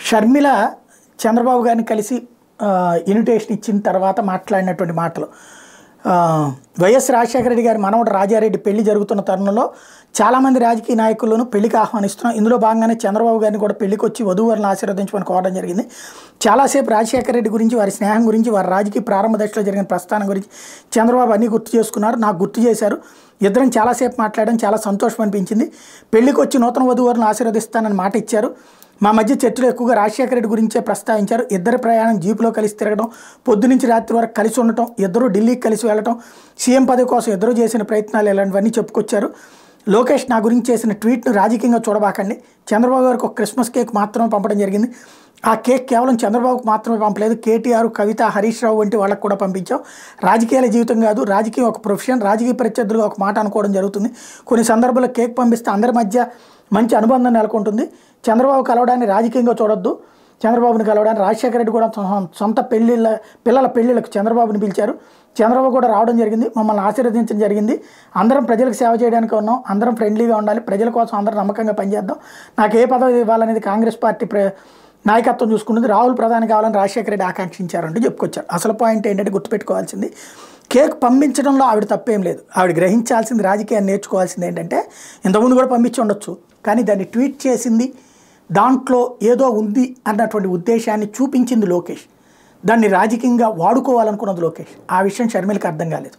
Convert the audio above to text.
షర్మిల చంద్రబాబు గారిని కలిసి ఇన్విటేషన్ ఇచ్చిన తర్వాత మాట్లాడినటువంటి మాటలు. వైఎస్ రాజశేఖర రెడ్డి గారి మనవడు రాజారెడ్డి పెళ్లి జరుగుతున్న తరుణంలో చాలామంది రాజకీయ నాయకులను పెళ్లికి ఆహ్వానిస్తున్నాం. ఇందులో భాగంగానే చంద్రబాబు గారిని కూడా పెళ్లికి వచ్చి వధూవరులను ఆశీర్వదించమని కోరడం జరిగింది. చాలాసేపు రాజశేఖర రెడ్డి గురించి, వారి స్నేహం గురించి, వారి రాజకీయ ప్రారంభ దశలో జరిగిన ప్రస్థానం గురించి చంద్రబాబు అన్నీ గుర్తు చేసుకున్నారు, నాకు గుర్తు చేశారు. ఇద్దరం చాలాసేపు మాట్లాడడం చాలా సంతోషం అనిపించింది. పెళ్లికి వచ్చి నూతన వధూవరులను ఆశీర్వదిస్తానని మాట ఇచ్చారు. మా మధ్య చర్చలు ఎక్కువగా రాజశేఖర రెడ్డి గురించే ప్రస్తావించారు. ఇద్దరు ప్రయాణం జీపులో కలిసి తిరగడం, పొద్దునుంచి రాత్రి వరకు కలిసి ఉండటం, ఇద్దరు ఢిల్లీకి కలిసి వెళ్ళటం, సీఎం పదవి కోసం ఇద్దరు చేసిన ప్రయత్నాలు ఇలాంటివన్నీ చెప్పుకొచ్చారు. లోకేష్ నా గురించి చేసిన ట్వీట్ను రాజకీయంగా చూడబాకండి. చంద్రబాబు గారికి ఒక క్రిస్మస్ కేక్ మాత్రమే పంపడం జరిగింది. ఆ కేక్ కేవలం చంద్రబాబుకు మాత్రమే పంపలేదు, కేటీఆర్, కవిత, హరీష్ రావు వంటి వాళ్ళకు కూడా పంపించాం. రాజకీయాల జీవితం కాదు, రాజకీయం ఒక ప్రొఫెషన్. రాజకీయ ప్రత్యర్థులుగా ఒక మాట అనుకోవడం జరుగుతుంది. కొన్ని సందర్భాల్లో కేక్ పంపిస్తే అందరి మధ్య మంచి అనుబంధం నెలకొంటుంది. చంద్రబాబు కలవడాన్ని రాజకీయంగా చూడొద్దు. చంద్రబాబుని కలవడానికి రాజశేఖర రెడ్డి కూడా సొంత పిల్లల పెళ్ళిళ్ళకు చంద్రబాబుని పిలిచారు. చంద్రబాబు కూడా రావడం జరిగింది, మమ్మల్ని ఆశీర్వదించడం జరిగింది. అందరం ప్రజలకు సేవ చేయడానికి ఉన్నాం, అందరం ఫ్రెండ్లీగా ఉండాలి, ప్రజల కోసం అందరం నమ్మకంగా పనిచేద్దాం. నాకు ఏ పదవి ఇవ్వాలనేది కాంగ్రెస్ పార్టీ నాయకత్వం చూసుకుంటుంది. రాహుల్ ప్రధాని కావాలని రాజశేఖర రెడ్డి ఆకాంక్షించారంటూ చెప్పుకొచ్చారు. అసలు పాయింట్ ఏంటంటే గుర్తుపెట్టుకోవాల్సింది, కేక్ పంపించడంలో ఆవిడ తప్పేం లేదు. ఆవిడ గ్రహించాల్సింది, రాజకీయాన్ని నేర్చుకోవాల్సింది ఏంటంటే, ఇంతకుముందు కూడా పంపించి ఉండొచ్చు, కానీ దాన్ని ట్వీట్ చేసింది, దాంట్లో ఏదో ఉంది అన్నటువంటి ఉద్దేశాన్ని చూపించింది లోకేష్. దాన్ని రాజకీయంగా వాడుకోవాలనుకున్నది లోకేష్. ఆ విషయం షర్మిలకి అర్థం కాలేదు.